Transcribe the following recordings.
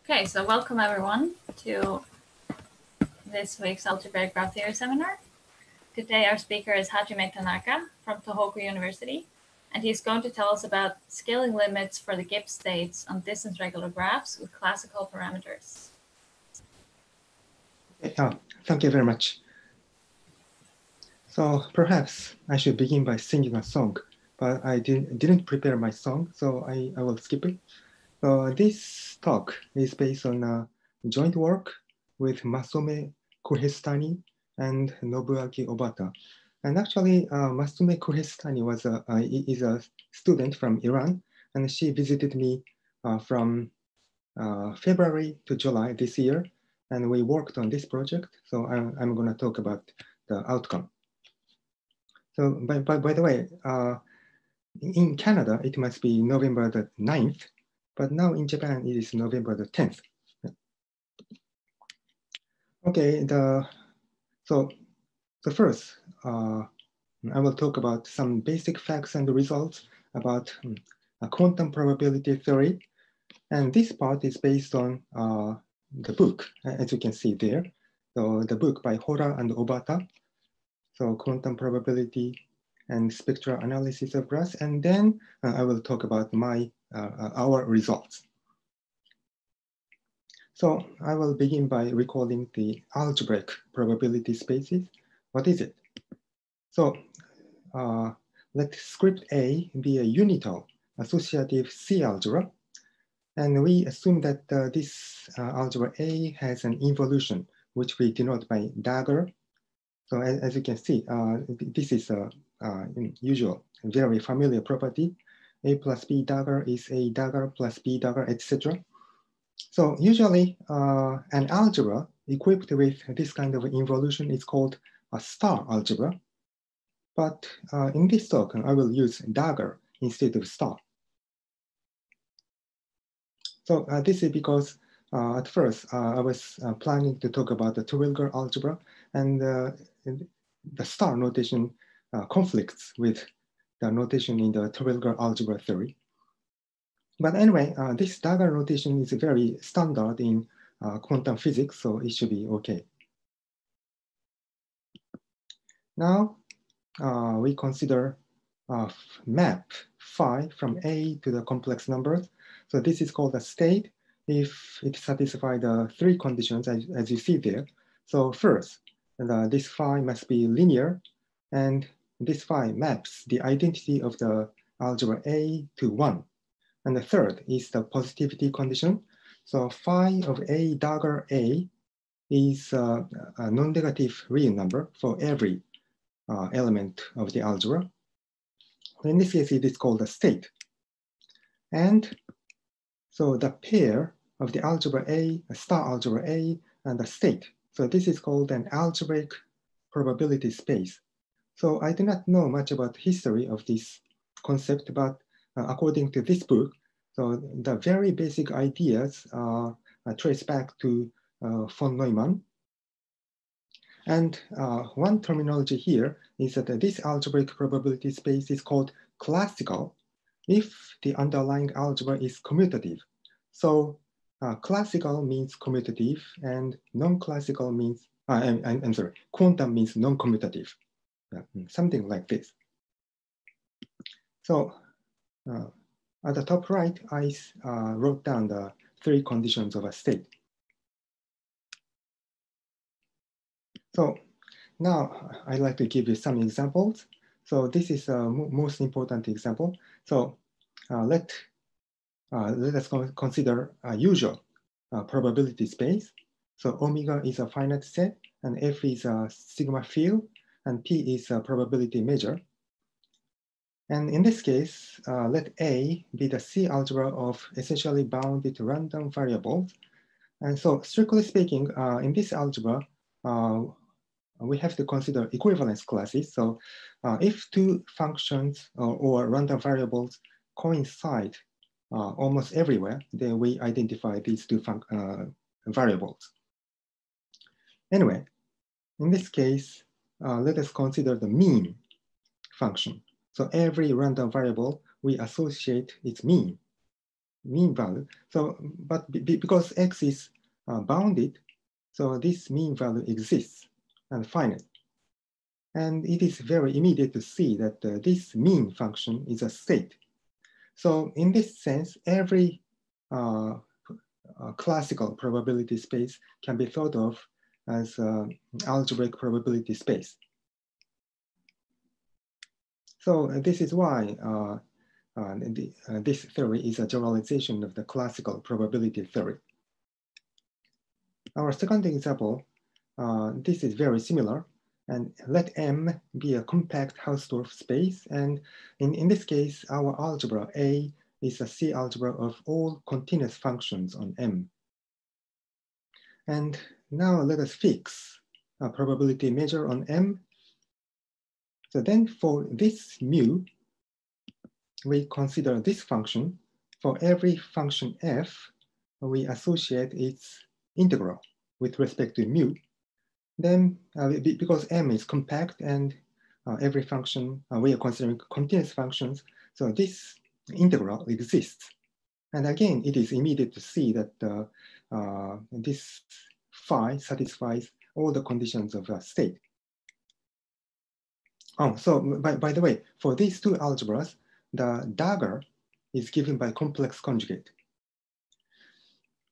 Okay, so welcome everyone to this week's Algebraic Graph Theory seminar. Today our speaker is Hajime Tanaka from Tohoku University, and he's going to tell us about scaling limits for the Gibbs states on distance regular graphs with classical parameters. Thank you very much. So perhaps I should begin by singing a song, but I didn't prepare my song, so I will skip it. So this talk is based on a joint work with Masome Kuhestani and Nobuaki Obata. And actually, Masome Kuhestani is a student from Iran, and she visited me from February to July this year, and we worked on this project. So I'm going to talk about the outcome. So by the way, in Canada, it must be November the 9th, but now in Japan, it is November the 10th. Okay, so first, I will talk about some basic facts and results about a quantum probability theory. And this part is based on the book, as you can see there. So the book by Hora and Obata. So quantum probability and spectral analysis of graphs. And then I will talk about our results. So I will begin by recalling the algebraic probability spaces. What is it? So let script A be a unital associative C algebra. And we assume that this algebra A has an involution, which we denote by dagger. So as you can see, this is a usual, very familiar property. A plus B dagger is A dagger plus B dagger, etc. So usually an algebra equipped with this kind of involution is called a star algebra. But in this talk, I will use dagger instead of star. So this is because at first I was planning to talk about the Terwilliger algebra, and the star notation conflicts with the notation in the Terwilliger algebra theory. But anyway, this dagger notation is very standard in quantum physics, so it should be okay. Now we consider map phi from A to the complex numbers. So this is called a state if it satisfies the three conditions as you see there. So first, this phi must be linear, and this phi maps the identity of the algebra A to 1. And the third is the positivity condition. So phi of A dagger A is a non-negative real number for every element of the algebra. In this case, it is called a state. And so the pair of the algebra A, a star algebra A, and the state. So this is called an algebraic probability space. So I do not know much about the history of this concept, but according to this book, so the very basic ideas are traced back to von Neumann. And one terminology here is that this algebraic probability space is called classical if the underlying algebra is commutative. So classical means commutative, and non-classical means, I'm sorry, quantum means non-commutative, something like this. So at the top right, I wrote down the three conditions of a state. So now I'd like to give you some examples. So this is the most important example. So let us consider a usual probability space. So omega is a finite set, and F is a sigma field, and P is a probability measure. And in this case, let A be the C algebra of essentially bounded random variables. And so strictly speaking, in this algebra, we have to consider equivalence classes. So if two functions or random variables coincide almost everywhere, then we identify these two variables. Anyway, in this case, let us consider the mean function. So every random variable, we associate its mean. mean value. So, but because x is bounded, so this mean value exists and finite. And it is very immediate to see that this mean function is a state. So in this sense, every classical probability space can be thought of as algebraic probability space. So this is why this theory is a generalization of the classical probability theory. Our second example, this is very similar. And let M be a compact Hausdorff space. And in this case, our algebra A is a C algebra of all continuous functions on M. And now let us fix a probability measure on M. So then for this mu, we consider this function. For every function f, we associate its integral with respect to mu. Then, because M is compact and every function, we are considering continuous functions, so this integral exists. And again, it is immediate to see that this phi satisfies all the conditions of a state. Oh, so by the way, for these two algebras, the dagger is given by complex conjugate.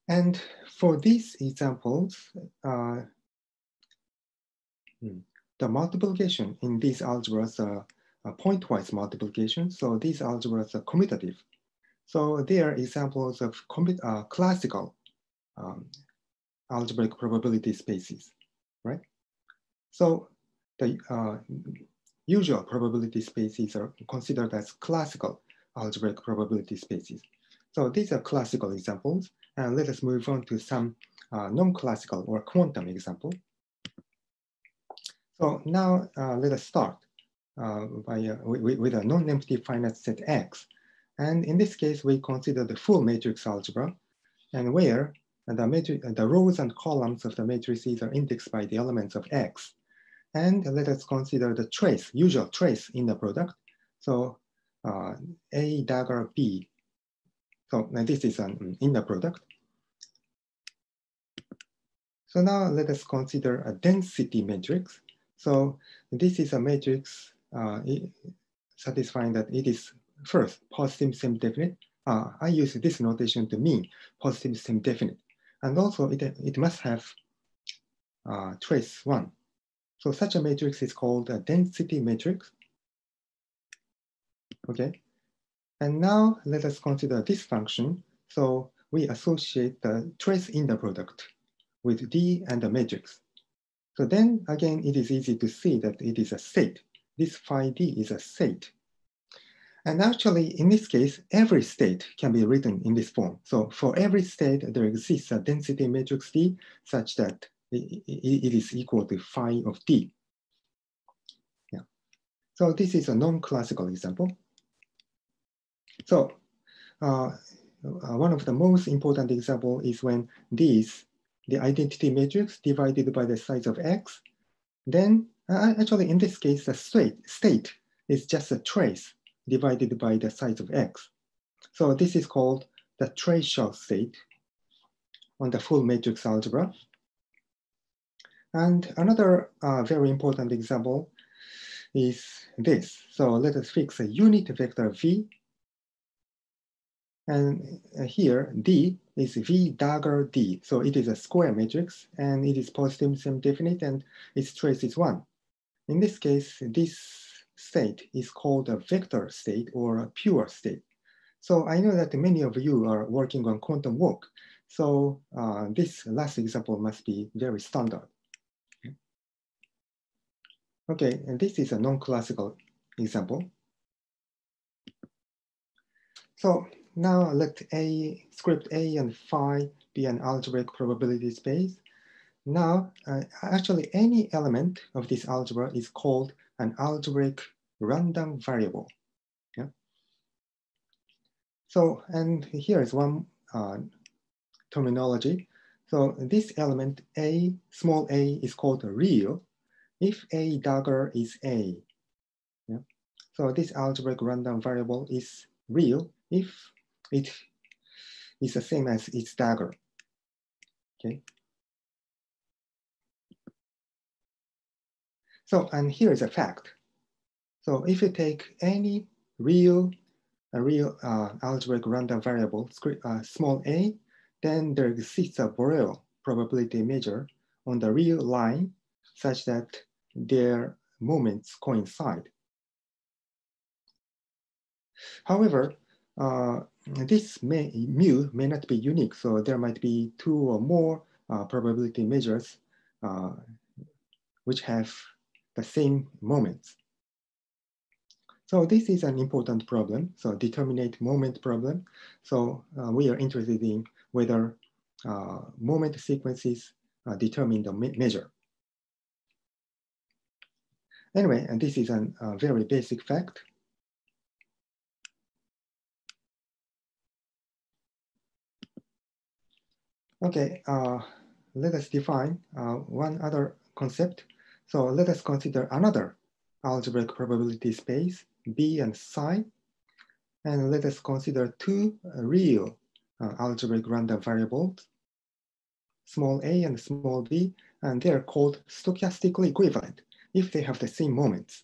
And for these examples, the multiplication in these algebras are pointwise multiplication. So these algebras are commutative. So they are examples of classical algebraic probability spaces, right? So the usual probability spaces are considered as classical algebraic probability spaces. So these are classical examples. And let us move on to some non-classical or quantum example. So now let us start with a non-empty finite set X. And in this case, we consider the full matrix algebra, and where the rows and columns of the matrices are indexed by the elements of X. And let us consider the trace, usual trace in the product. So A dagger B. So this is an inner product. So now let us consider a density matrix. So this is a matrix satisfying that it is first positive semi-definite. I use this notation to mean positive semi-definite. And also it must have trace 1. So such a matrix is called a density matrix. Okay. And now let us consider this function. So we associate the trace in the product with D and the matrix. So then again, it is easy to see that it is a state. This phi D is a state. And actually, in this case, every state can be written in this form. So for every state, there exists a density matrix D such that it is equal to phi of D. Yeah. So this is a non-classical example. So one of the most important example is when the identity matrix divided by the size of X, then actually in this case, the state is just a trace divided by the size of X. So this is called the tracial state on the full matrix algebra. And another very important example is this. So let us fix a unit vector V. And here D is V dagger D. So it is a square matrix and it is positive semi-definite and its trace is 1. In this case, this state is called a vector state or a pure state. So I know that many of you are working on quantum walk. So this last example must be very standard. Okay, and this is a non-classical example. So now let script A and phi be an algebraic probability space. Now, actually any element of this algebra is called an algebraic random variable. Yeah. So, and here is one terminology. So this element A, small a, is called a real if A dagger is A. Yeah. So this algebraic random variable is real if it is the same as its dagger. Okay. So, and here is a fact. So if you take any real algebraic random variable, small a, then there exists a Borel probability measure on the real line such that their moments coincide. However, this mu may not be unique, so there might be 2 or more probability measures which have the same moments. So this is an important problem, so determinate moment problem. So we are interested in whether moment sequences determine the measure. Anyway, and this is a very basic fact. Okay, let us define one other concept. So let us consider another algebraic probability space, B and psi. And let us consider 2 real algebraic random variables, small a and small b, and they are called stochastically equivalent if they have the same moments.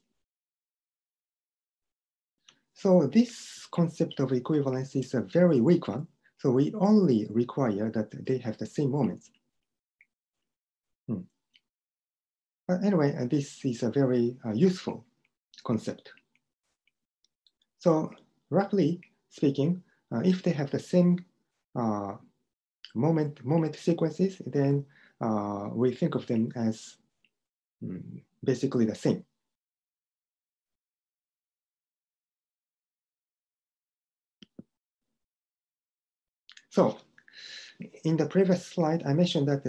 So this concept of equivalence is a very weak one. So we only require that they have the same moments. But anyway, this is a very useful concept. So roughly speaking, if they have the same moment sequences, then we think of them as basically the same. So in the previous slide, I mentioned that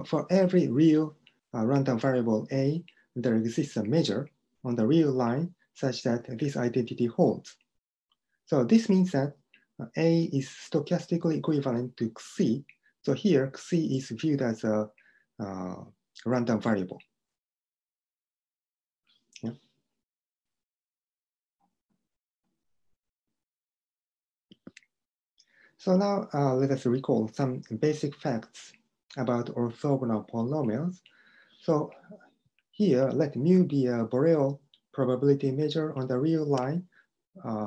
for every real random variable A, there exists a measure on the real line such that this identity holds. So this means that A is stochastically equivalent to Xi. So here, Xi is viewed as a random variable. Yeah. So now let us recall some basic facts about orthogonal polynomials. So here, let mu be a Borel probability measure on the real line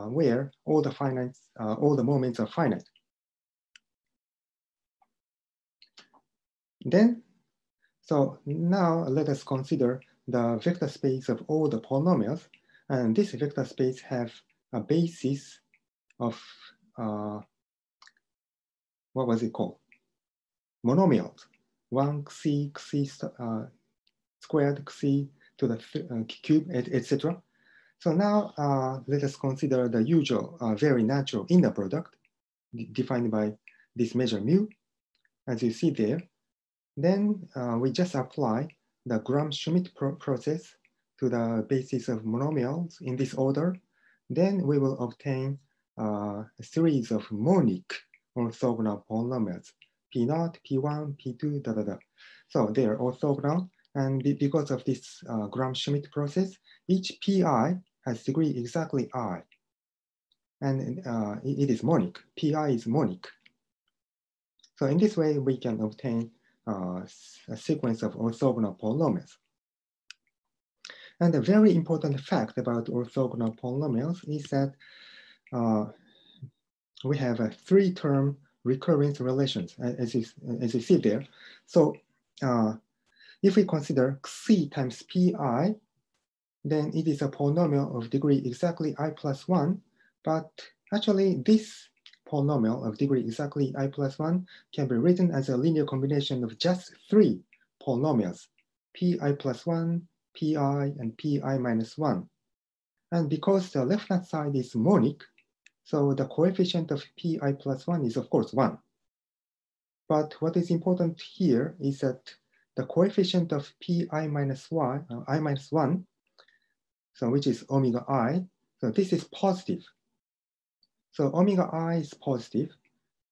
where all the moments are finite. Then, so now let us consider the vector space of all the polynomials, and this vector space have a basis of what was it called? Monomials, 1 xi, xi squared, xi to the cube, etc. So now let us consider the usual, very natural inner product defined by this measure mu, as you see there. Then we just apply the Gram-Schmidt process to the basis of monomials in this order. Then we will obtain a series of monic orthogonal polynomials, P0, P1, P2, da, da, da. So they are orthogonal. And because of this Gram-Schmidt process, each Pi has degree exactly I. And it is monic. Pi is monic. So in this way, we can obtain a sequence of orthogonal polynomials. And a very important fact about orthogonal polynomials is that we have a 3-term recurrence relations, as you see there. So if we consider Xi times Pi, then it is a polynomial of degree exactly I plus 1. But actually, this polynomial of degree exactly I plus 1 can be written as a linear combination of just 3 polynomials, Pi plus 1, Pi, and Pi minus 1. And because the left-hand side is monic, so the coefficient of Pi plus 1 is, of course, 1. But what is important here is that the coefficient of Pi minus 1, I minus 1, so which is omega I, so this is positive. So omega I is positive,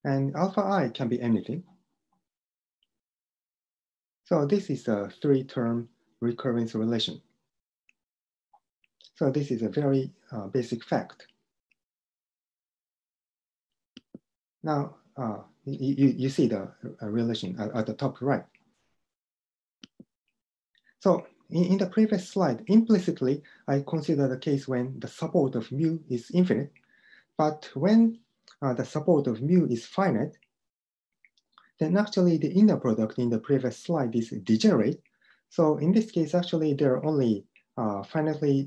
and alpha I can be anything. So this is a 3-term recurrence relation. So this is a very basic fact. Now, you see the relation at the top right. So in the previous slide, implicitly, I consider the case when the support of mu is infinite. But when the support of mu is finite, then actually the inner product in the previous slide is degenerate. So in this case, actually, there are only finite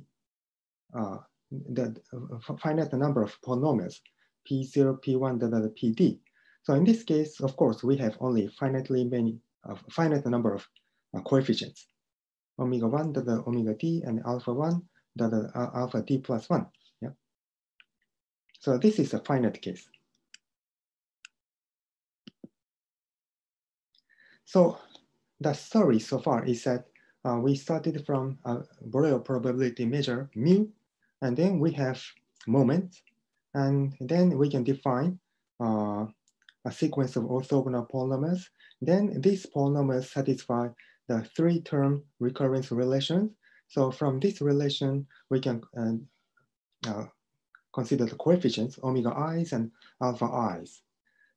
number of polynomials, P0, P1, Pd. So in this case, of course, we have only finite number of coefficients, omega 1, omega d, and alpha 1, alpha d plus 1. Yeah. So this is a finite case. So the story so far is that we started from a Borel probability measure mu, and then we have moments, and then we can define a sequence of orthogonal polynomials. Then these polynomials satisfy the three-term recurrence relation. So from this relation, we can consider the coefficients, omega i's and alpha i's.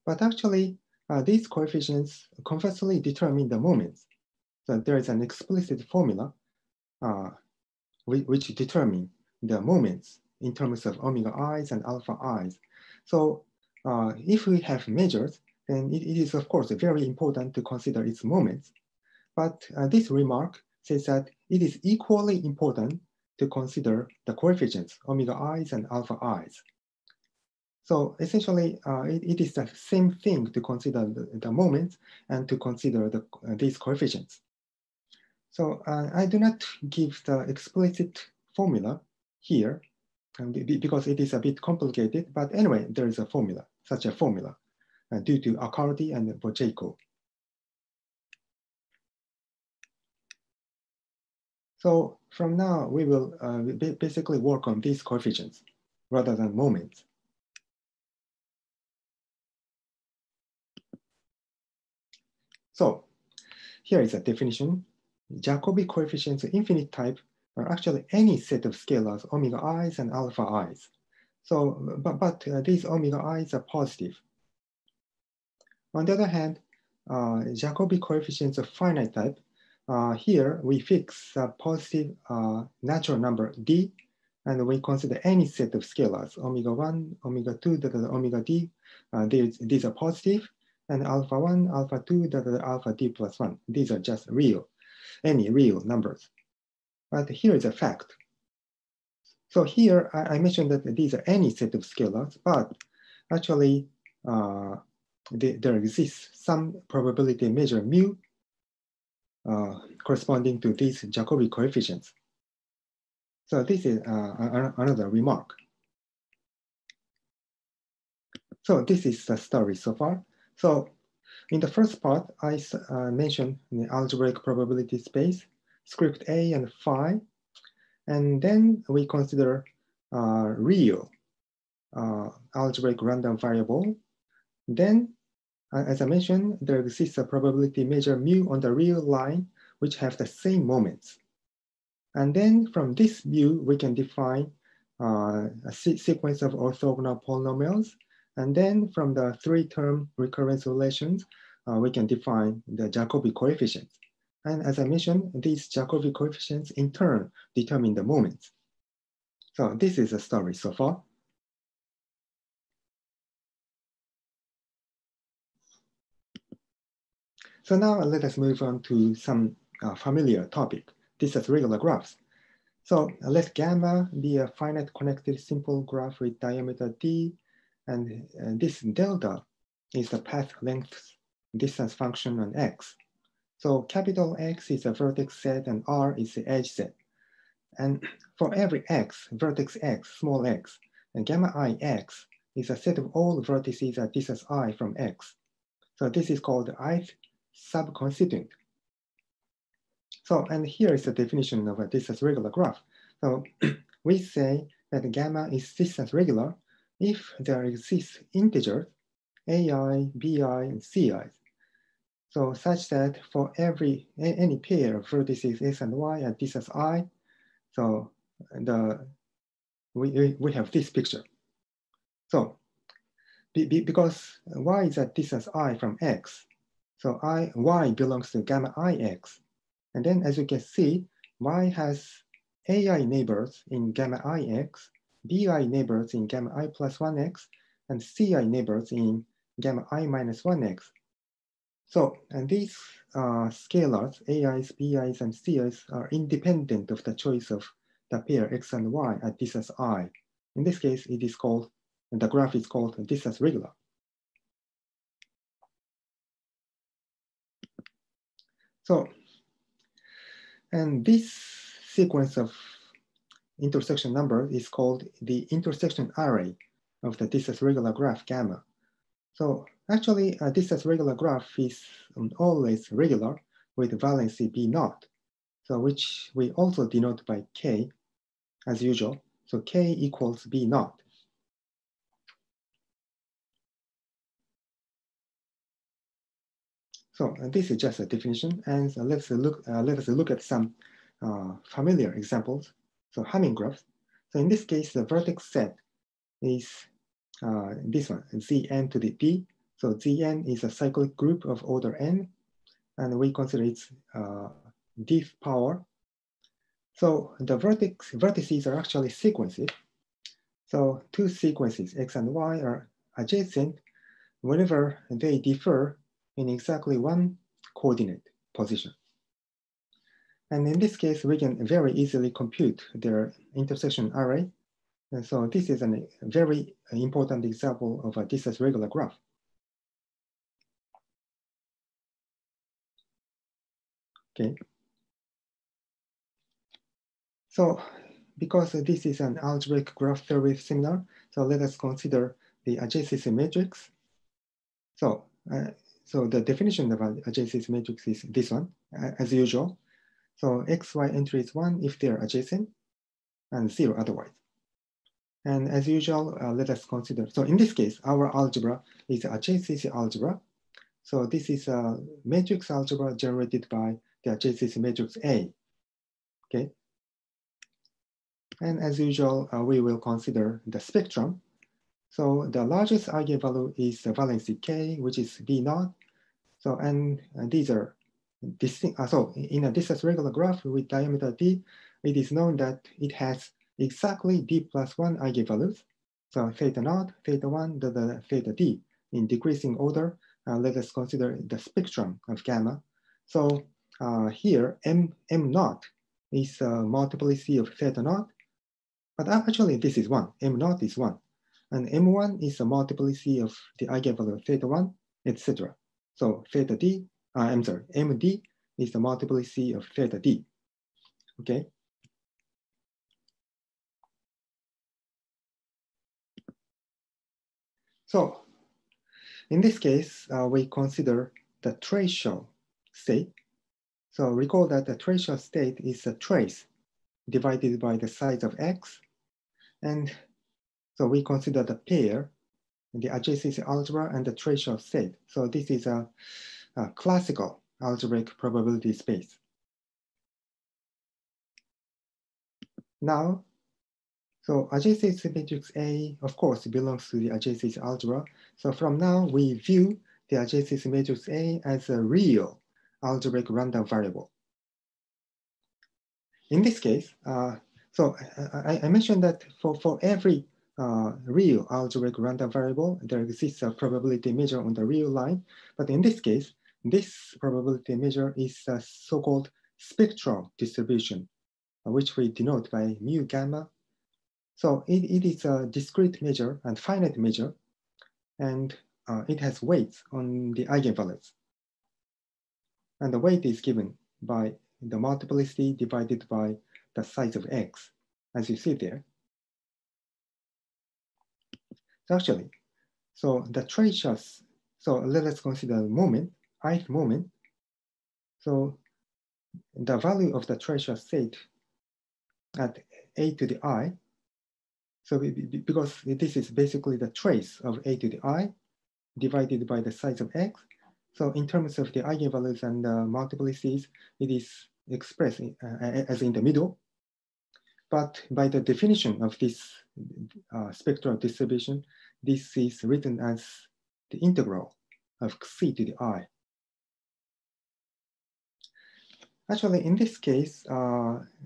But actually, these coefficients conversely determine the moments. So there is an explicit formula which determine the moments in terms of omega i's and alpha i's. So if we have measures, then it is of course very important to consider its moments. But this remark says that it is equally important to consider the coefficients, omega i's and alpha i's. So essentially, it is the same thing to consider the moments and to consider these coefficients. So I do not give the explicit formula here because it is a bit complicated, but anyway, there is a formula, such a formula, due to Accardi and Bocheco. So from now, we will basically work on these coefficients rather than moments. So here is a definition. Jacobi coefficients of infinite type are actually any set of scalars, omega i's and alpha i's. So, but these omega i's are positive. On the other hand, Jacobi coefficients of finite type, here we fix a positive natural number d, and we consider any set of scalars, omega 1, omega 2, omega d. These are positive, and alpha 1, alpha 2, alpha d plus 1. These are just real, any real numbers. But here is a fact. So here I mentioned that these are any set of scalars, but actually there exists some probability measure mu corresponding to these Jacobi coefficients. So this is another remark. So this is the story so far. So in the first part, I mentioned the algebraic probability space, script A and phi, and then we consider real algebraic random variable. Then, as I mentioned, there exists a probability measure mu on the real line, which have the same moments. And then from this mu, we can define a sequence of orthogonal polynomials. And then from the three-term recurrence relations, we can define the Jacobi coefficients. And as I mentioned, these Jacobi coefficients in turn determine the moments. So this is a story so far. So now let us move on to some familiar topic. This is regular graphs. So let gamma be a finite connected simple graph with diameter d, and this delta is the path length distance function on x. So capital X is a vertex set and R is the edge set. And for every x, vertex x, small x, and gamma I x is a set of all vertices at distance I from x. So this is called the ith subconstituent. So, and here is the definition of a distance regular graph. So we say that gamma is distance regular if there exists integers, ai, bi, and ci. So such that for any pair of vertices s and y at distance I, so we have this picture. So because y is a distance I from x. So y belongs to gamma ix. And then as you can see, y has ai neighbors in gamma ix, bi neighbors in gamma I plus 1x, and ci neighbors in gamma I minus 1x. So, and these scalars, ai's, bi's, and ci's are independent of the choice of the pair x and y at distance I. In this case, it is called, the graph is called distance regular. So, and this sequence of intersection numbers is called the intersection array of the distance regular graph gamma. So actually, a distance regular graph is always regular with valency B naught. So which we also denote by K as usual. So K equals B naught. So this is just a definition, and let us look at some familiar examples. So Hamming graphs. So in this case, the vertex set is this one, Zn to the D. So Zn is a cyclic group of order n, and we consider its diff power. So the vertices are actually sequences. So two sequences, x and y, are adjacent whenever they differ in exactly one coordinate position. And in this case, we can very easily compute their intersection array. And so this is a very important example of a distance regular graph. Okay. So because this is an algebraic graph theory seminar, so let us consider the adjacency matrix. So, so the definition of an adjacency matrix is this one, as usual. So x, y entry is 1 if they're adjacent, and 0 otherwise. And as usual, let us consider, so in this case, our algebra is adjacency algebra. So this is a matrix algebra generated by the adjacency matrix A, okay? And as usual, we will consider the spectrum. So the largest eigenvalue is the valency K, which is B naught. So, and these are distinct, so in a distance regular graph with diameter D, it is known that it has exactly D plus 1 eigenvalues. So theta naught, theta 1, theta D in decreasing order. Let us consider the spectrum of gamma. So here, M naught is a multiplicity of theta naught, but actually this is 1, M naught is 1. And M1 is a multiplicity of the eigenvalue of theta 1, etc. So theta D, I'm sorry, MD is the multiplicity of theta D, okay? So in this case, we consider the tracial state. So recall that the tracial state is a trace divided by the size of x. And so we consider the pair, the adjacency algebra and the tracial state. So this is a classical algebraic probability space. Now, so adjacency matrix A, of course, belongs to the adjacency algebra. So from now, we view the adjacency matrix A as a real algebraic random variable. In this case, so I mentioned that for every real algebraic random variable, there exists a probability measure on the real line. But in this case, this probability measure is a so-called spectral distribution, which we denote by mu gamma. So it is a discrete measure and finite measure, and it has weights on the eigenvalues. And the weight is given by the multiplicity divided by the size of x, as you see there. So actually, so the tracial, so let us consider the moment, ith moment. So the value of the tracial state at a to the I, so because this is basically the trace of a to the I divided by the size of x. So in terms of the eigenvalues and multiplicities, it is expressed as in the middle. But by the definition of this spectral distribution, this is written as the integral of c to the I. Actually, in this case,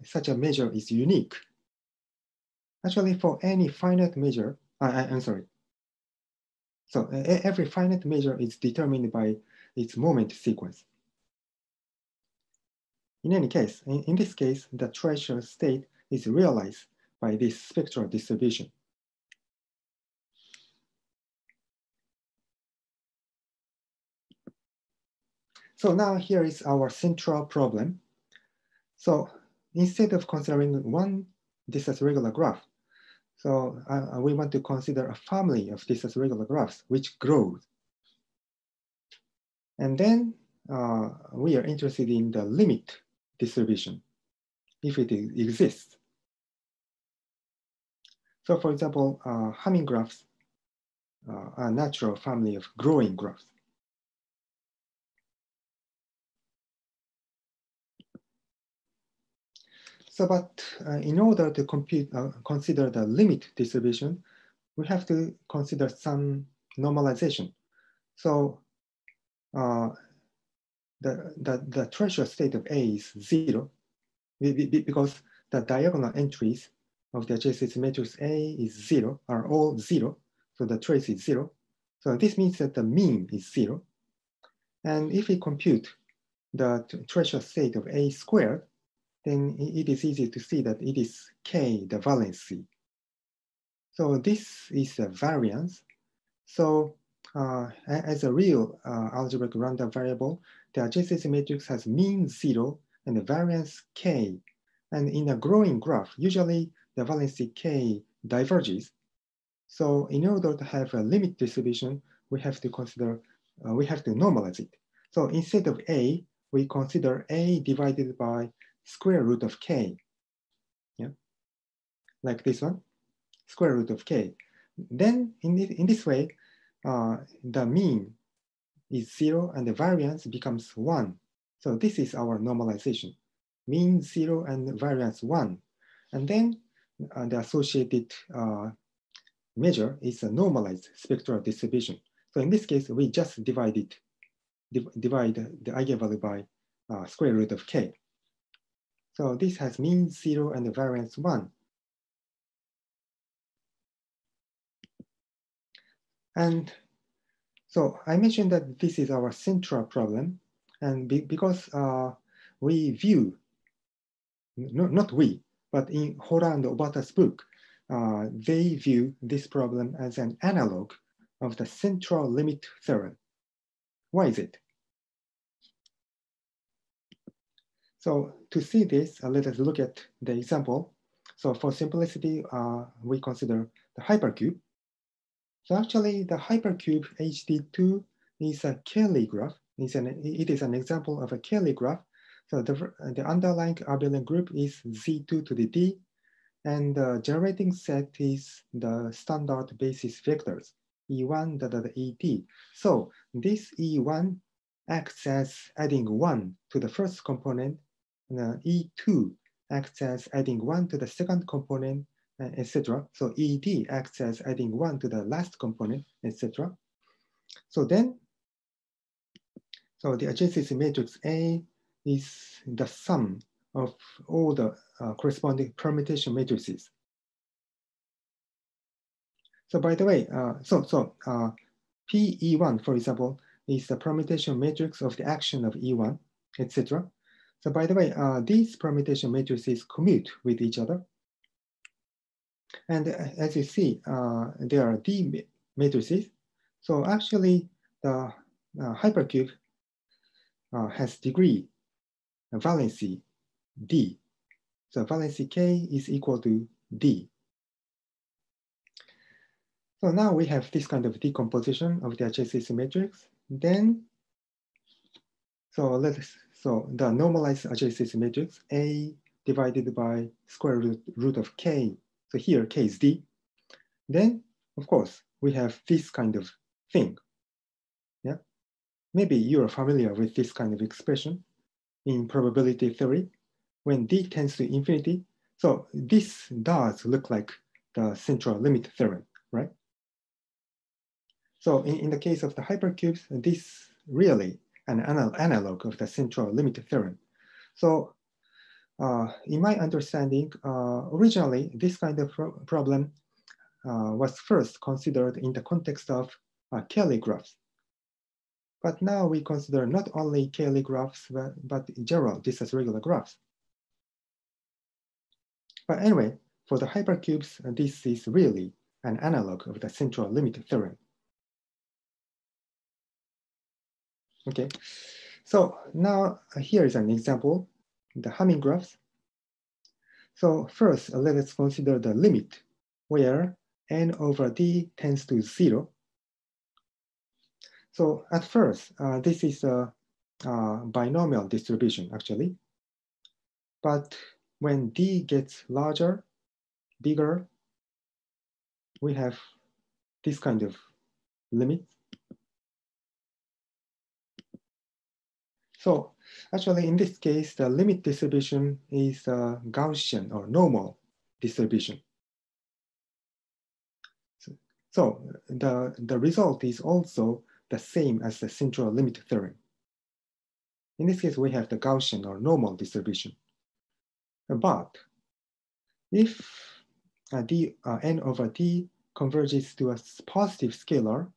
such a measure is unique. Actually, for any finite measure, I'm sorry. So every finite measure is determined by its moment sequence. In any case, in this case, the treasure state is realized by this spectral distribution. So now here is our central problem. So instead of considering one distance regular graph, so we want to consider a family of distance regular graphs which grows. And then we are interested in the limit distribution, if it exists. So for example, Hamming graphs are a natural family of growing graphs. So, but in order to consider the limit distribution, we have to consider some normalization. So the treasure state of A is 0 because the diagonal entries of the adjacency matrix A is 0, are all 0. So the trace is 0. So this means that the mean is 0. And if we compute the treasure state of A squared, then it is easy to see that it is K, the valency. So this is a variance. So as a real algebraic random variable, the adjacency matrix has mean 0 and the variance K. And in a growing graph, usually the valency K diverges. So in order to have a limit distribution, we have to consider, we have to normalize it. So instead of A, we consider A divided by square root of K. Yeah, like this one, square root of K. Then in this way, the mean is 0 and the variance becomes 1. So this is our normalization. Mean 0 and variance 1. And then the associated measure is a normalized spectral distribution. So in this case, we just divide the eigenvalue by square root of K. So this has mean 0 and the variance 1. And so I mentioned that this is our central problem. And because we view, not we, but in Hora and Obata's book, they view this problem as an analog of the central limit theorem. Why is it? So to see this, let us look at the example. So for simplicity, we consider the hypercube. So actually, the hypercube HD2 is a Cayley graph. It is an example of a Cayley graph. So the underlying abelian group is Z2 to the D, and the generating set is the standard basis vectors, E1, Et. So this E1 acts as adding 1 to the first component, and E2 acts as adding 1 to the second component, etc. So ED acts as adding 1 to the last component, etc. So then, so the adjacency matrix A is the sum of all the corresponding permutation matrices. So by the way, PE1, for example, is the permutation matrix of the action of E1, etc. So by the way, these permutation matrices commute with each other. And as you see, there are D matrices. So actually, the hypercube has degree valency D. So valency K is equal to D. So now we have this kind of decomposition of the adjacency matrix. Then, so the normalized adjacency matrix A divided by square root of K. So here K is D. Then, of course, we have this kind of thing. Yeah, maybe you are familiar with this kind of expression in probability theory when D tends to infinity. So this does look like the central limit theorem, right? So in the case of the hypercubes, this really an analog of the central limit theorem. So in my understanding, originally this kind of problem was first considered in the context of Cayley graphs. But now we consider not only Cayley graphs, but general distance regular graphs. But anyway, for the hypercubes, this is really an analog of the central limit theorem. Okay, so now here is an example, the Hamming graphs. So first, let us consider the limit where n over d tends to 0. So at first, this is a binomial distribution actually. But when d gets larger, bigger, we have this kind of limit. So actually in this case, the limit distribution is a Gaussian or normal distribution. So the result is also the same as the central limit theorem. In this case, we have the Gaussian or normal distribution. But if n over d converges to a positive scalar,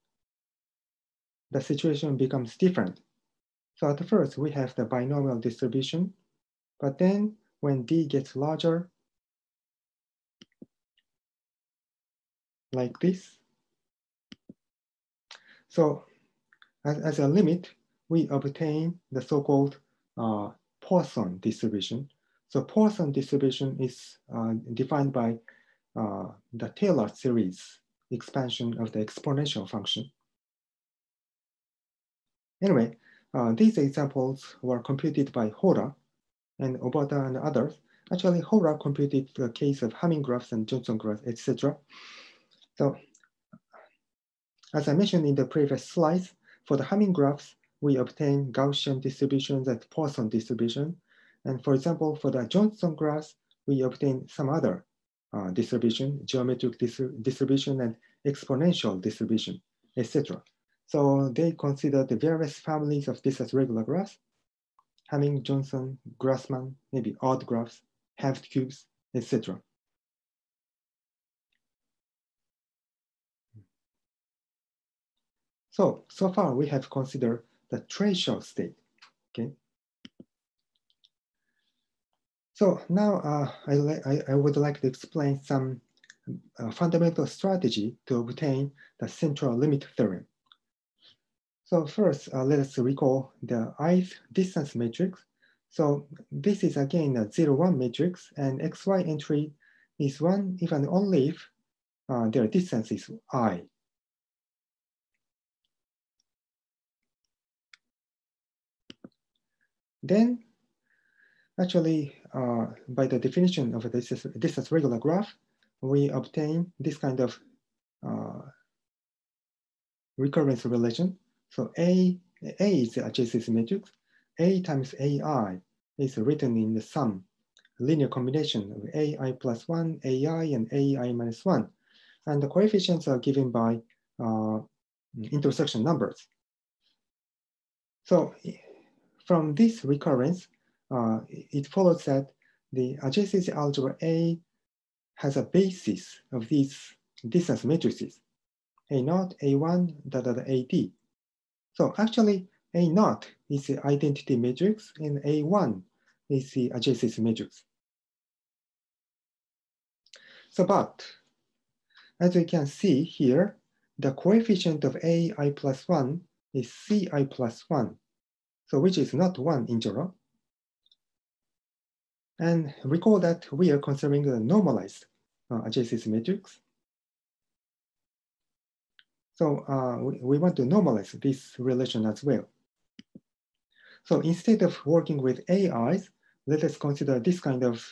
the situation becomes different. So at first, we have the binomial distribution, but then when d gets larger, like this, so as a limit, we obtain the so-called Poisson distribution. So Poisson distribution is defined by the Taylor series expansion of the exponential function. Anyway, these examples were computed by Hora and Obata and others. Actually, Hora computed the case of Hamming graphs and Johnson graphs, etc. So, as I mentioned in the previous slides, for the Hamming graphs, we obtain Gaussian distributions and Poisson distribution. And for example, for the Johnson graphs, we obtain some other distribution, geometric distribution and exponential distribution, etc. So they consider the various families of distance regular graphs, Hamming, Johnson, Grassmann, maybe odd graphs, halved cubes, etc. So far we have considered the tracial state, okay? So now I would like to explain some fundamental strategy to obtain the central limit theorem. So first, let us recall the ith distance matrix. So this is again a 0, 1 matrix, and xy entry is 1 if and only if their distance is I. Then, actually, by the definition of a distance regular graph, we obtain this kind of recurrence relation. So A is the adjacency matrix. A times AI is written in the sum, linear combination of AI plus 1, AI, and AI minus 1. And the coefficients are given by intersection numbers. So from this recurrence, it follows that the adjacency algebra A has a basis of these distance matrices, A0, A1, AD. So actually, A0 is the identity matrix and A1 is the adjacency matrix. So, but as we can see here, the coefficient of AI plus 1 is CI plus 1, so which is not 1 in general. And recall that we are considering the normalized adjacency matrix. So we want to normalize this relation as well. So instead of working with AIs, let us consider this kind of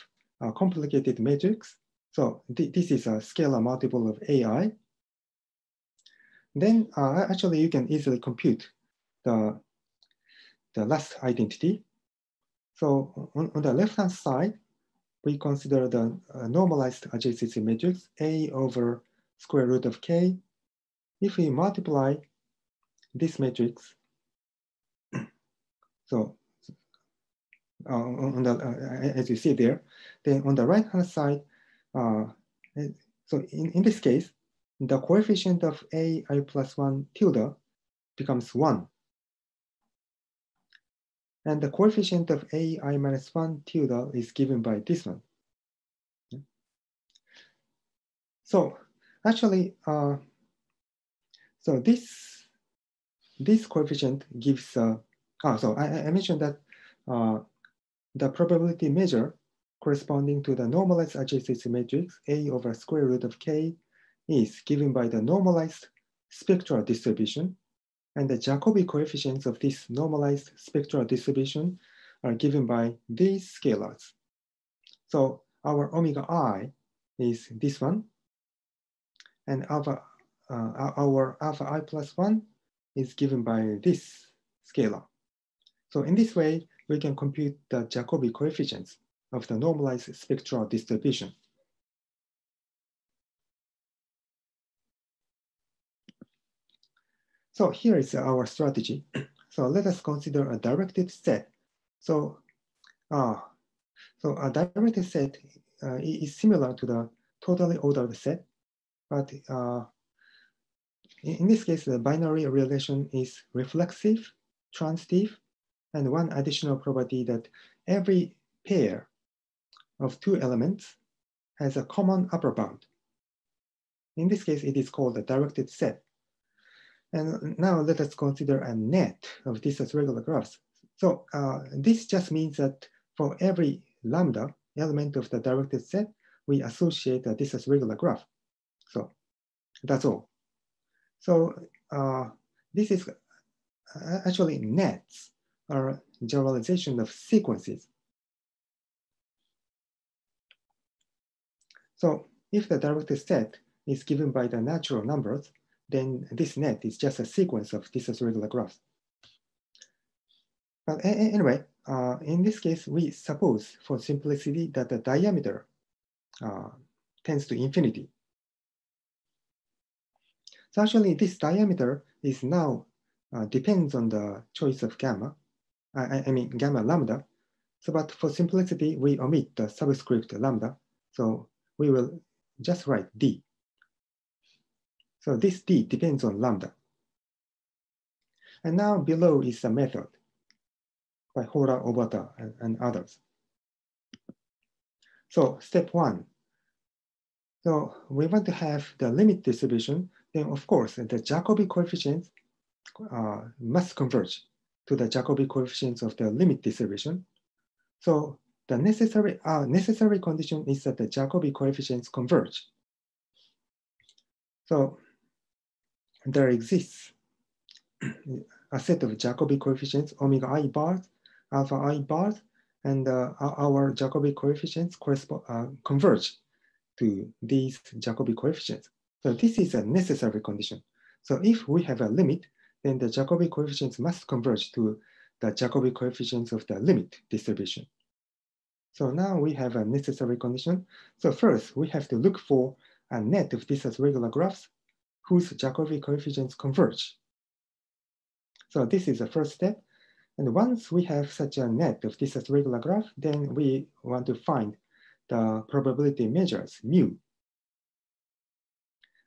complicated matrix. So this is a scalar multiple of AI. Then actually you can easily compute the last identity. So on the left-hand side, we consider the normalized adjacency matrix A over square root of K. if we multiply this matrix, so as you see there, then on the right-hand side, so in this case, the coefficient of ai plus 1 tilde becomes 1. And the coefficient of ai minus 1 tilde is given by this one. So actually, so this coefficient gives, so I mentioned that the probability measure corresponding to the normalized adjacency matrix A over square root of K is given by the normalized spectral distribution, and the Jacobi coefficients of this normalized spectral distribution are given by these scalars. So our omega I is this one, and our alpha I plus 1 is given by this scalar. So in this way, we can compute the Jacobi coefficients of the normalized spectral distribution. So here is our strategy. So let us consider a directed set. So a directed set is similar to the totally ordered set, but in this case, the binary relation is reflexive, transitive, and one additional property that every pair of two elements has a common upper bound. In this case, it is called a directed set. And now let us consider a net of distance regular graphs. So this just means that for every lambda element of the directed set, we associate a distance regular graph. So that's all. So this is actually nets are generalization of sequences. So if the directed set is given by the natural numbers, then this net is just a sequence of distance regular graphs. But anyway, in this case, we suppose for simplicity that the diameter tends to infinity. So actually this diameter is now depends on the choice of gamma, I mean gamma lambda. So but for simplicity, we omit the subscript lambda. So we will just write D. So this D depends on lambda. And now below is a method by Hora, Obata, and others. So step 1. So we want to have the limit distribution. Then of course, the Jacobi coefficients must converge to the Jacobi coefficients of the limit distribution. So the necessary condition is that the Jacobi coefficients converge. So there exists a set of Jacobi coefficients, omega I bars, alpha I bars, and our Jacobi coefficients converge to these Jacobi coefficients. So this is a necessary condition. So if we have a limit, then the Jacobi coefficients must converge to the Jacobi coefficients of the limit distribution. So now we have a necessary condition. So first, we have to look for a net of distance regular graphs whose Jacobi coefficients converge. So this is the first step. And once we have such a net of distance regular graph, then we want to find the probability measures, mu.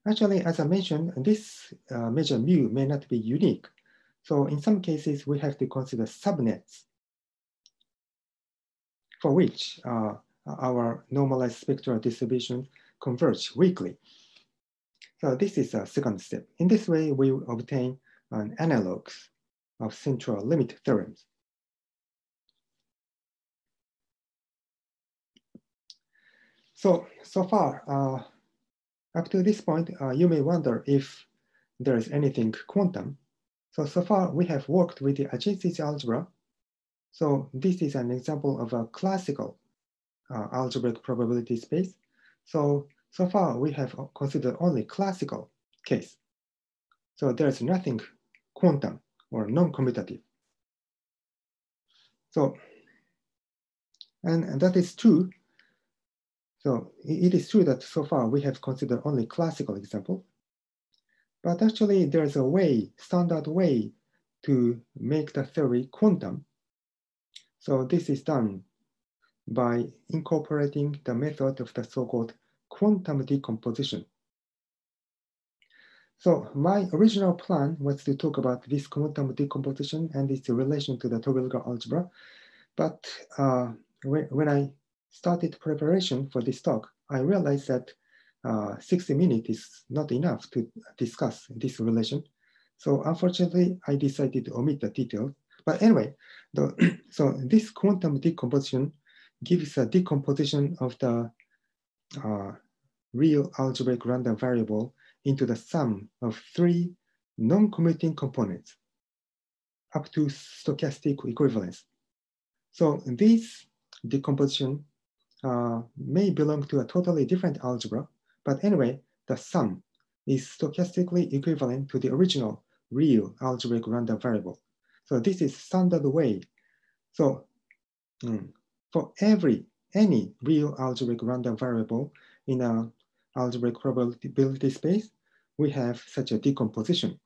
Actually, as I mentioned, this measure mu may not be unique. So in some cases, we have to consider subnets for which our normalized spectral distribution converge weakly. So this is a second step. In this way, we obtain an analogues of central limit theorems. So far, up to this point, you may wonder if there is anything quantum. So far, we have worked with the adjacency algebra. So this is an example of a classical algebraic probability space. So far, we have considered only classical case. So there's nothing quantum or non-commutative. So, and that is true. So it is true that so far we have considered only classical example. But actually, there's a way, standard way to make the theory quantum. So this is done by incorporating the method of the so-called quantum decomposition. So my original plan was to talk about this quantum decomposition and its relation to the Terwilliger algebra. But when I started preparation for this talk, I realized that 60 minutes is not enough to discuss this relation. So unfortunately, I decided to omit the details. But anyway, so this quantum decomposition gives a decomposition of the real algebraic random variable into the sum of 3 non-commuting components up to stochastic equivalence. So this decomposition may belong to a totally different algebra, but anyway, the sum is stochastically equivalent to the original real algebraic random variable. So this is standard way. So for any real algebraic random variable in an algebraic probability space, we have such a decomposition.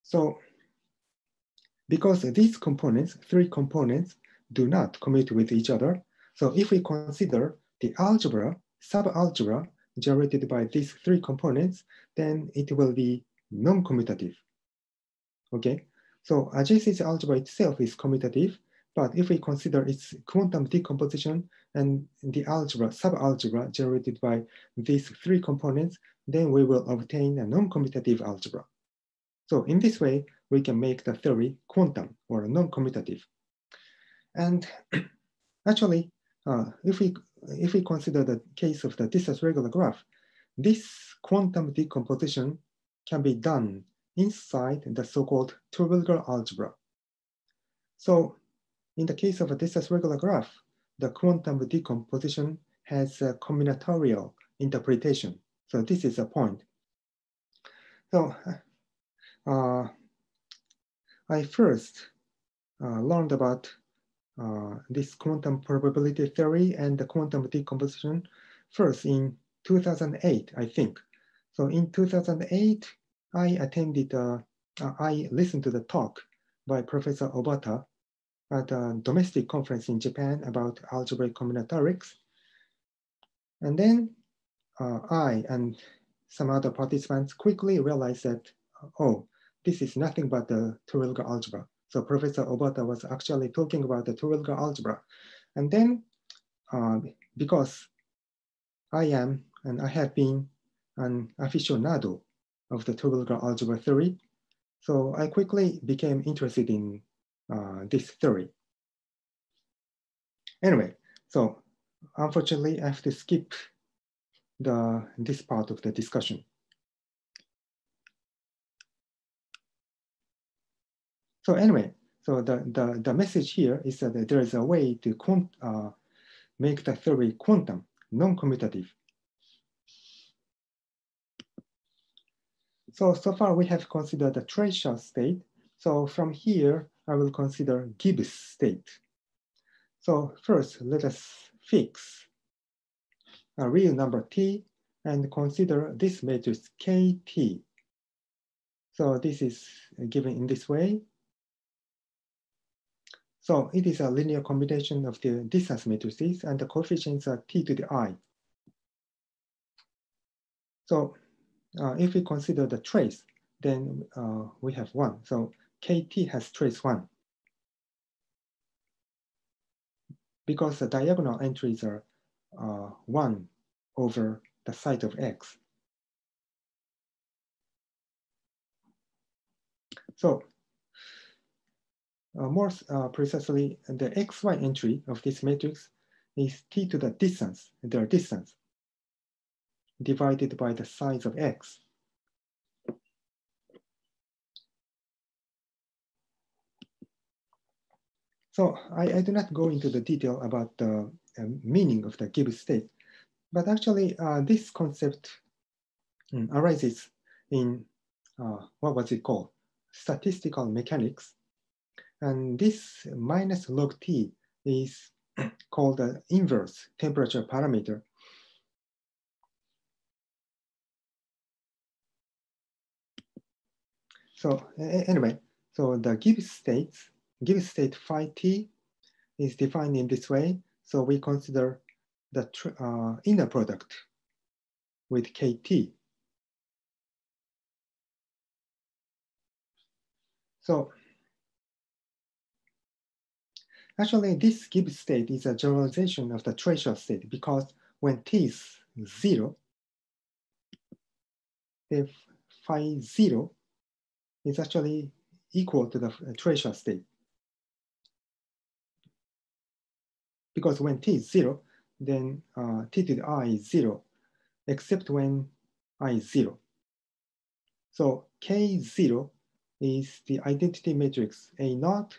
So because these components, 3 components, do not commute with each other, so if we consider the algebra, subalgebra generated by these 3 components, then it will be non-commutative. Okay, so adjacency algebra itself is commutative, but if we consider its quantum decomposition and the algebra, subalgebra generated by these 3 components, then we will obtain a non-commutative algebra. So in this way, we can make the theory quantum or non-commutative. And actually, if we consider the case of the distance regular graph, this quantum decomposition can be done inside the so-called Terwilliger algebra. So in the case of a distance regular graph, the quantum decomposition has a combinatorial interpretation. So this is a point. So I first learned about this quantum probability theory and the quantum decomposition first in 2008, I think. So in 2008, I listened to the talk by Professor Obata at a domestic conference in Japan about algebraic combinatorics. And then I and some other participants quickly realized that, oh, this is nothing but the Terwilliger algebra. So Professor Obata was actually talking about the Terwilliger algebra. And then because I am and I have been an aficionado of the Terwilliger algebra theory, so I quickly became interested in this theory. Anyway, so unfortunately, I have to skip this part of the discussion. So anyway, so the message here is that there is a way to make the theory quantum, non-commutative. So far we have considered the tracer state. So from here, I will consider Gibbs state. So first, let us fix a real number t and consider this matrix kt. So this is given in this way. So it is a linear combination of the distance matrices and the coefficients are t to the I. So if we consider the trace, then we have 1. So kt has trace 1. Because the diagonal entries are 1 over the site of x. So more precisely, the xy entry of this matrix is t to the distance, their distance, divided by the size of x. So I do not go into the detail about the meaning of the Gibbs state, but actually this concept arises in, what was it called? Statistical mechanics. And this minus log t is called the inverse temperature parameter. So anyway, so the Gibbs state phi t is defined in this way. So we consider the inner product with kt. So actually, this Gibbs state is a generalization of the tracial state because when t is 0, if phi 0 is actually equal to the tracial state. Because when t is 0, then t to the I is 0, except when I is 0. So K0 is the identity matrix A0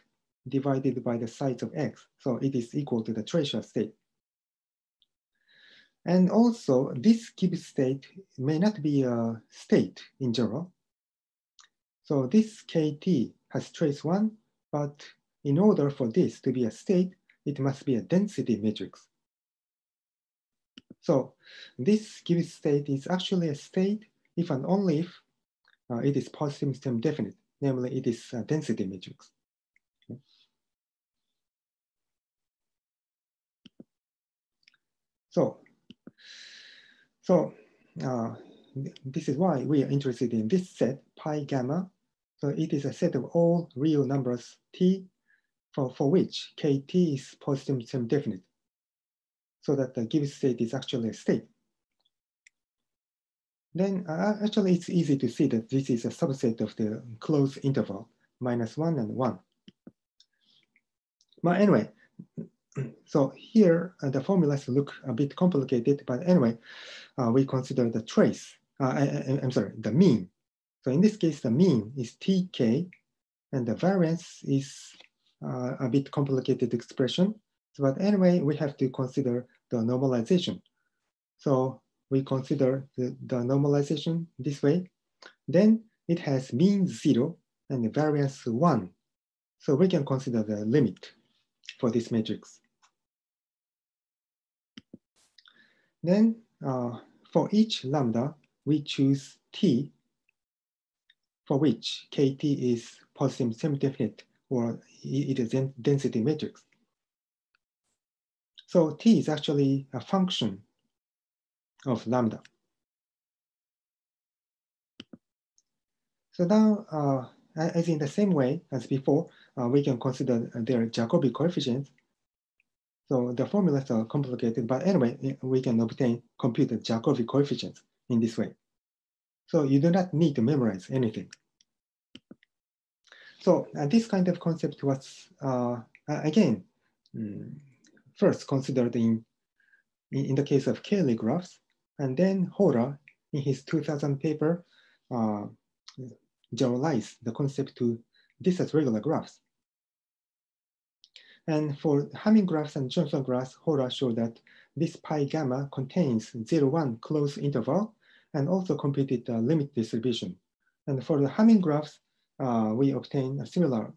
divided by the size of X. So it is equal to the tracial state. And also, this Gibbs state may not be a state in general. So this KT has trace 1, but in order for this to be a state, it must be a density matrix. So this Gibbs state is actually a state if and only if it is positive stem definite, namely it is a density matrix. Okay. So this is why we are interested in this set, pi gamma. So it is a set of all real numbers t for which kt is positive stem definite, so that the Gibbs state is actually a state. Then actually it's easy to see that this is a subset of the closed interval, -1 and 1. But anyway, so here the formulas look a bit complicated, but anyway, we consider the trace, I'm sorry, the mean. So in this case, the mean is tk, and the variance is a bit complicated expression. So, but anyway, we have to consider the normalization. So we consider the normalization this way. Then it has mean 0 and the variance 1. So we can consider the limit for this matrix. Then for each lambda, we choose t for which kt is positive semi-definite, or it is a density matrix. So t is actually a function of lambda. So now, as in the same way as before, we can consider their Jacobi coefficients. So the formulas are complicated, but anyway, we can compute the Jacobi coefficients in this way. So you do not need to memorize anything. So this kind of concept was, again, first considered in the case of Cayley graphs, and then Hora, in his 2000 paper, generalized the concept to this as regular graphs. And for Hamming graphs and Johnson graphs, Hora showed that this pi gamma contains 0,1 closed interval, and also computed the limit distribution. And for the Hamming graphs, we obtain similar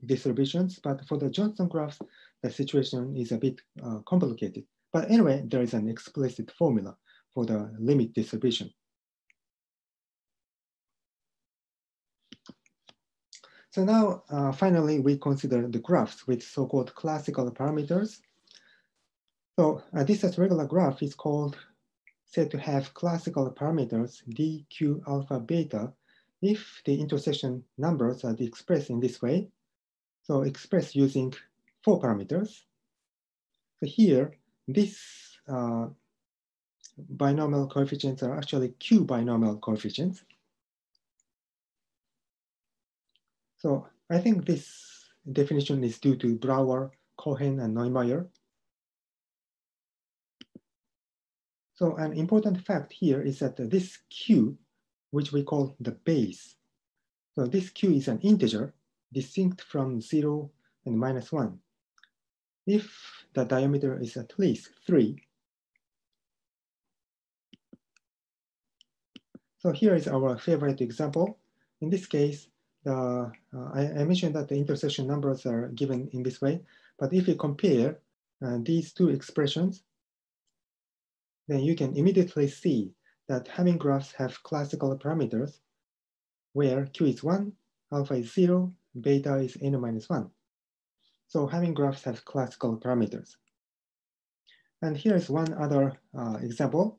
distributions, but for the Johnson graphs, the situation is a bit complicated. But anyway, there is an explicit formula for the limit distribution. So now, finally, we consider the graphs with so-called classical parameters. So this as regular graph is said to have classical parameters d, q, alpha, beta, if the intersection numbers are expressed in this way. So expressed using 4 parameters. So here, these binomial coefficients are actually q binomial coefficients. So I think this definition is due to Brouwer, Cohen, and Neumeier. So an important fact here is that this q, which we call the base, so this q is an integer distinct from 0 and -1. If the diameter is at least 3, so here is our favorite example. In this case, I mentioned that the intersection numbers are given in this way, but if you compare these two expressions, then you can immediately see that Hamming graphs have classical parameters where Q is 1, alpha is 0, beta is n minus 1. So Hamming graphs have classical parameters. And here's one other example,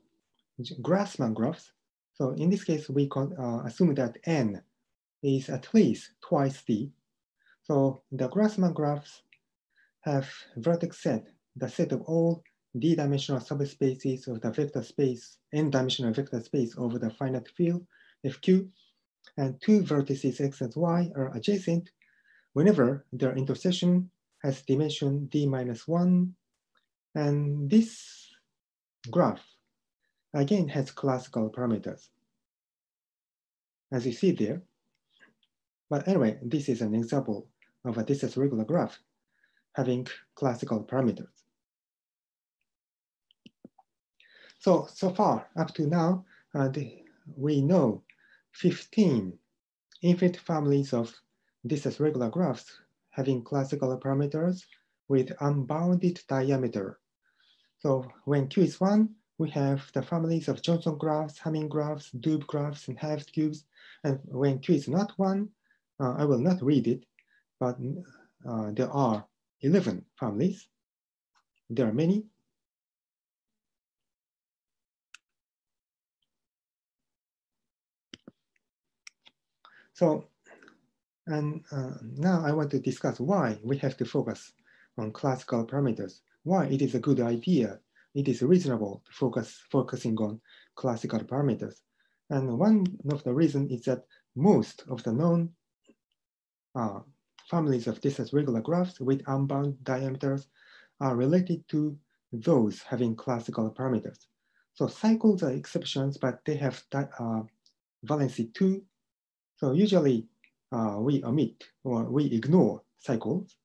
Grassmann graphs. So in this case, we assume that n is at least twice d. So the Grassmann graphs have vertex set, the set of all d-dimensional subspaces of the vector space, n-dimensional vector space over the finite field Fq, and two vertices x and y are adjacent whenever their intersection has dimension d minus 1. And this graph, again, has classical parameters, as you see there. But anyway, this is an example of a distance regular graph having classical parameters. So far, up to now, we know 15 infinite families of distance regular graphs having classical parameters with unbounded diameter. So when Q is 1, we have the families of Johnson graphs, Hamming graphs, Doob graphs, and halved cubes. And when Q is not 1, I will not read it, but there are 11 families. There are many. So, and now I want to discuss why we have to focus on classical parameters, why it is a good idea, it is reasonable to focusing on classical parameters. And one of the reasons is that most of the known families of distance regular graphs with unbounded diameters are related to those having classical parameters. So cycles are exceptions, but they have valency 2. So usually we omit or we ignore cycles.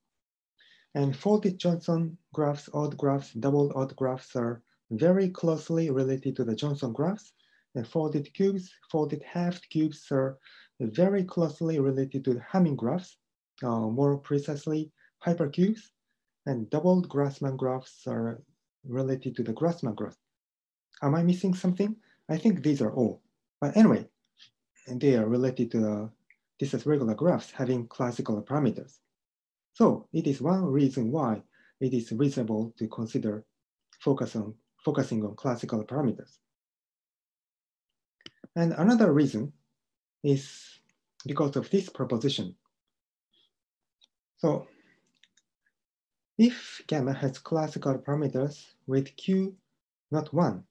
And folded Johnson graphs, odd graphs, double odd graphs are very closely related to the Johnson graphs. And folded cubes, folded halved cubes are very closely related to the Hamming graphs, more precisely hypercubes. And doubled Grassmann graphs are related to the Grassmann graph. Am I missing something? I think these are all. But anyway, and they are related to the distance regular graphs having classical parameters. So it is one reason why it is reasonable to consider focusing on classical parameters. And another reason is because of this proposition. So if gamma has classical parameters with Q not 1,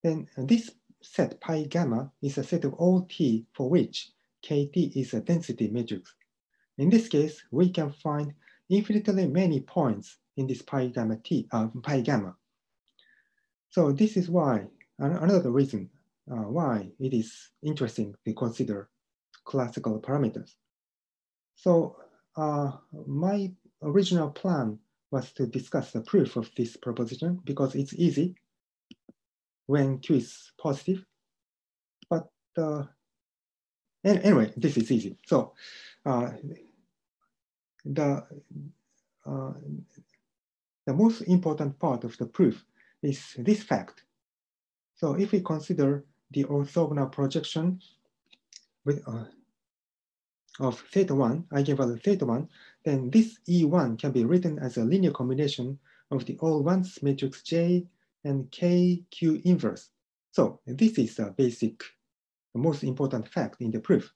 then this set pi gamma is a set of all T for which KT is a density matrix. In this case, we can find infinitely many points in this pi gamma. So this is why, another reason why it is interesting to consider classical parameters. So my original plan was to discuss the proof of this proposition because it's easy when Q is positive. But anyway, this is easy. So the most important part of the proof is this fact. So if we consider the orthogonal projection with of theta 1, eigenvalue theta 1, then this E1 can be written as a linear combination of the all ones matrix J and KQ inverse. So this is the basic, the most important fact in the proof.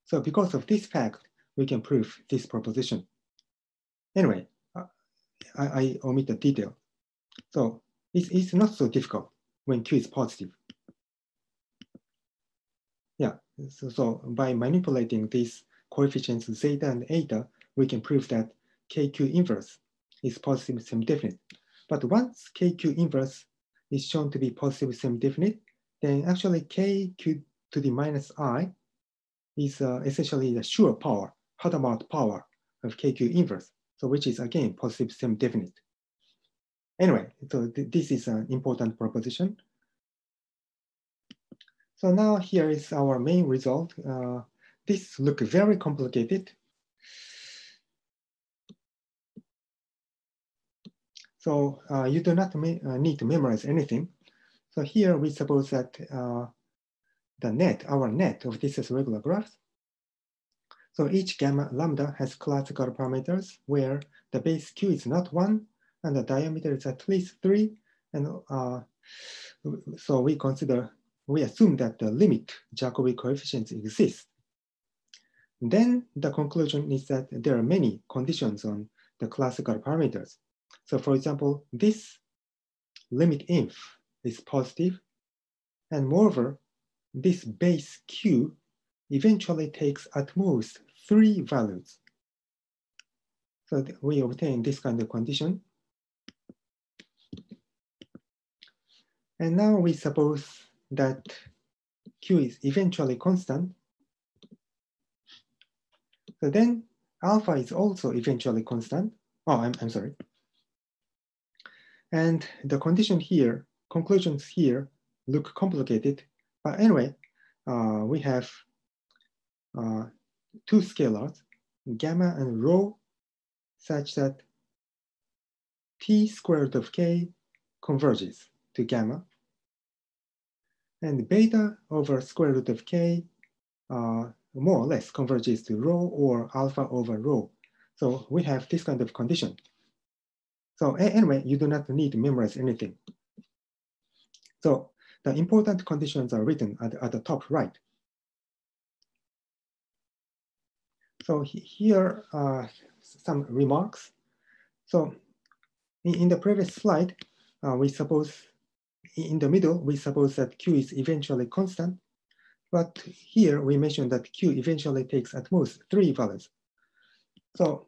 So because of this fact, we can prove this proposition. Anyway, I omit the detail. So it's not so difficult when Q is positive. Yeah, so by manipulating these coefficients zeta and eta, we can prove that KQ inverse is positive semi-definite. But once KQ inverse is shown to be positive semi-definite, then actually KQ to the minus I is essentially the sure power, Hadamard power of KQ inverse, so which is again positive semi-definite. Anyway, so this is an important proposition. So now here is our main result. This looks very complicated. So you do not need to memorize anything. So here we suppose that our net of this regular graphs. So each gamma lambda has classical parameters where the base q is not 1 and the diameter is at least 3. And so we assume that the limit Jacobi coefficients exist. Then the conclusion is that there are many conditions on the classical parameters. So for example, this limit inf is positive, and moreover, this base q eventually takes at most 3 values. So we obtain this kind of condition. And now we suppose that q is eventually constant. So then alpha is also eventually constant. Oh, I'm sorry. And the conclusions here look complicated. But anyway, we have 2 scalars, gamma and rho, such that t square root of k converges to gamma. And beta over square root of k more or less converges to rho or alpha over rho. So we have this kind of condition. So anyway, you do not need to memorize anything. So the important conditions are written at the top right. So here are some remarks. So in the previous slide, in the middle, we suppose that q is eventually constant. But here we mentioned that q eventually takes at most 3 values. So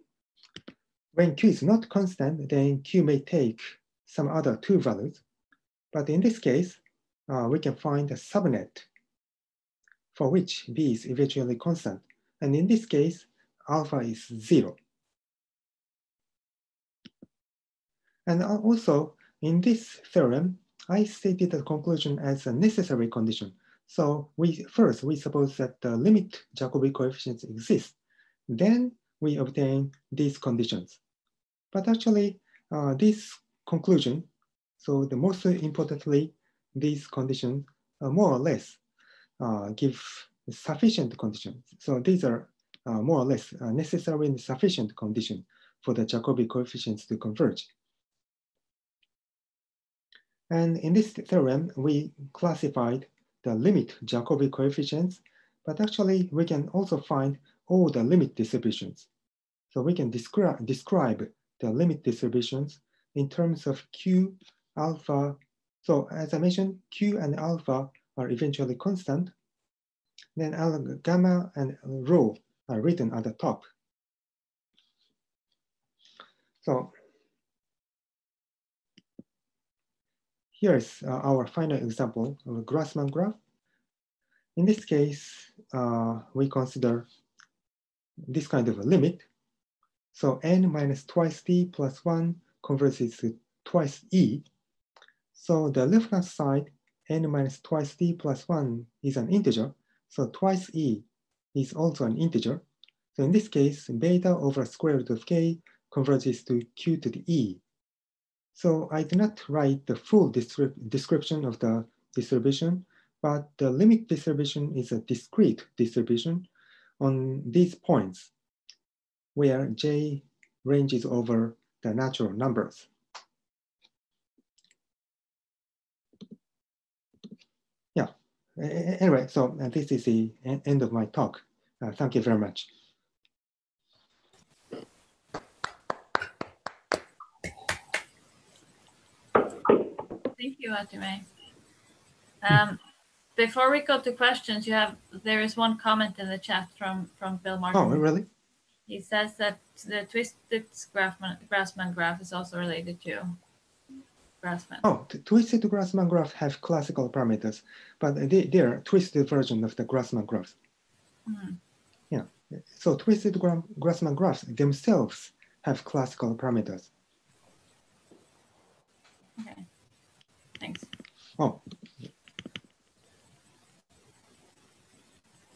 when q is not constant, then q may take some other 2 values. But in this case, we can find a subnet for which b is eventually constant. And in this case, alpha is 0. And also, in this theorem, I stated the conclusion as a necessary condition. So first, we suppose that the limit Jacobi coefficients exist. Then we obtain these conditions. But actually, this conclusion, so the most importantly, these conditions more or less give sufficient conditions. So these are more or less necessary and sufficient conditions for the Jacobi coefficients to converge. And in this theorem, we classified the limit Jacobi coefficients, but actually we can also find all the limit distributions. So we can describe the limit distributions in terms of q, alpha. So as I mentioned, q and alpha are eventually constant. Then gamma and rho are written at the top. So here's our final example of a Grassmann graph. In this case, we consider this kind of a limit. So n minus twice t plus 1 converges to twice e. So the left-hand side, n minus twice t plus 1 is an integer. So twice e is also an integer. So in this case, beta over square root of k converges to q to the e. So I do not write the full description of the distribution, but the limit distribution is a discrete distribution on these points where j ranges over the natural numbers. Yeah, anyway, so this is the end of my talk. Thank you very much. Thank you, Hajime. Before we go to questions, there is one comment in the chat from Bill Martin. Oh, really? He says that the twisted Grassmann graph is also related to Grassmann. Oh, twisted Grassmann graphs have classical parameters, but they are twisted version of the Grassmann graphs. Mm-hmm. Yeah, so twisted Grassmann graphs themselves have classical parameters. Okay, thanks. Oh.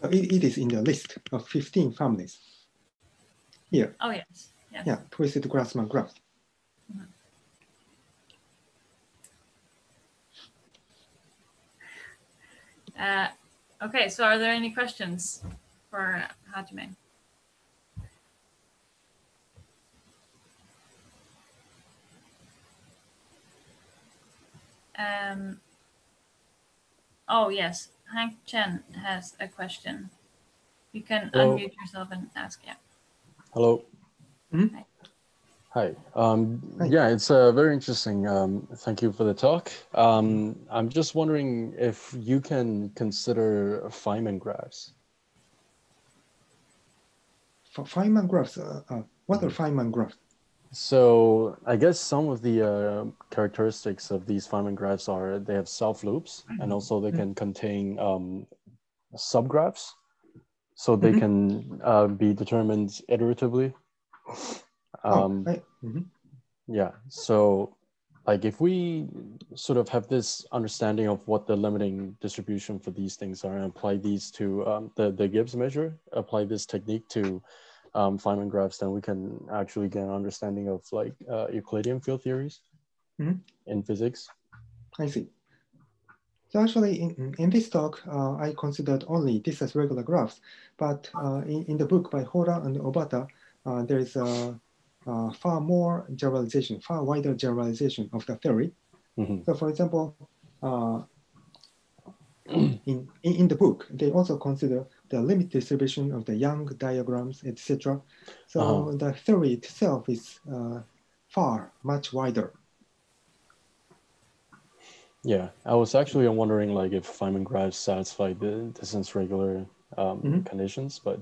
It is in the list of 15 families. Here. Oh, yes. Yes. Yeah, twisted Grassmann graphs. Mm-hmm. Okay, so are there any questions for Hajime? Oh, yes. Hank Chen has a question. You can Hello. unmute yourself and ask. Yeah. Hello. Mm-hmm. Hi. Hi. Yeah, it's very interesting. Thank you for the talk. I'm just wondering if you can consider Feynman graphs. For Feynman graphs, what are Feynman graphs? So I guess some of the characteristics of these Feynman graphs are they have self loops, and also they can contain subgraphs, so they can be determined iteratively. Yeah, so like if we sort of have this understanding of what the limiting distribution for these things are and apply these to the Gibbs measure, apply this technique to Feynman graphs, then we can actually get an understanding of like Euclidean field theories in physics. I see. So actually in this talk, I considered only this as regular graphs, but in the book by Hora and Obata, there is a far more generalization, far wider generalization of the theory. So for example, in the book, they also consider the limit distribution of the Young diagrams, etc. So the theory itself is much wider. Yeah, I was actually wondering like if Feynman graphs satisfy the distance regular conditions, but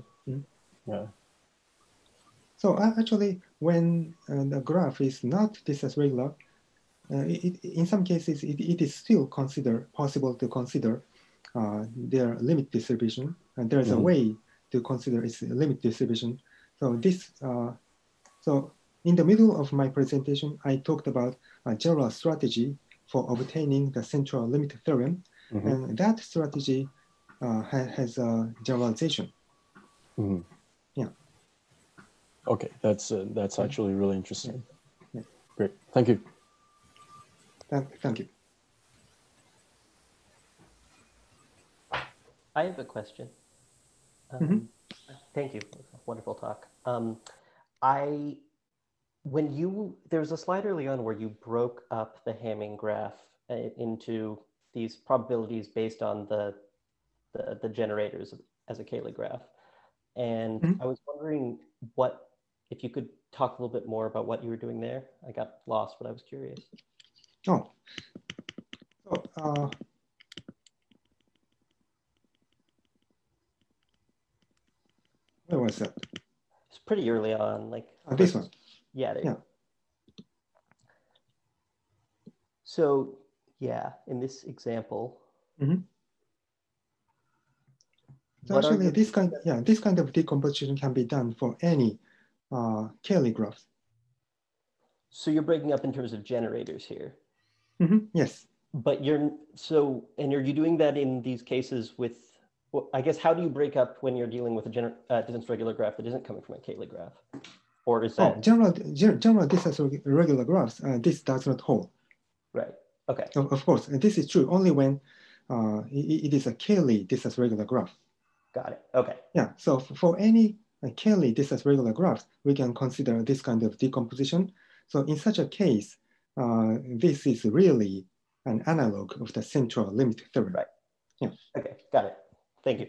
yeah. So actually, when the graph is not distance regular, in some cases, it is still possible to consider their limit distribution, and there is a way to consider its limit distribution. So so in the middle of my presentation, I talked about a general strategy for obtaining the central limit theorem, and that strategy has a generalization. Yeah. Okay, that's actually really interesting. Yeah. Great, thank you. Thank you. I have a question. Thank you. Wonderful talk. There was a slide early on where you broke up the Hamming graph into these probabilities based on the generators as a Cayley graph. And I was wondering if you could talk a little bit more about what you were doing there. I got lost, but I was curious. Oh. Where was that? It's pretty early on, like this one. Yeah, there you go. So yeah, in this example, so actually this kind of decomposition can be done for any Cayley graphs. So you're breaking up in terms of generators here. Yes. But are you doing that in these cases with? Well, I guess, how do you break up when you're dealing with a distance regular graph that isn't coming from a Cayley graph? Or is that... general distance regular graphs, this does not hold. Right, okay. Of course, and this is true only when it is a Cayley distance regular graph. Got it, okay. Yeah, so for any Cayley distance regular graphs, we can consider this kind of decomposition. So in such a case, this is really an analog of the central limit theorem. Right. Yeah. Okay, got it. Thank you.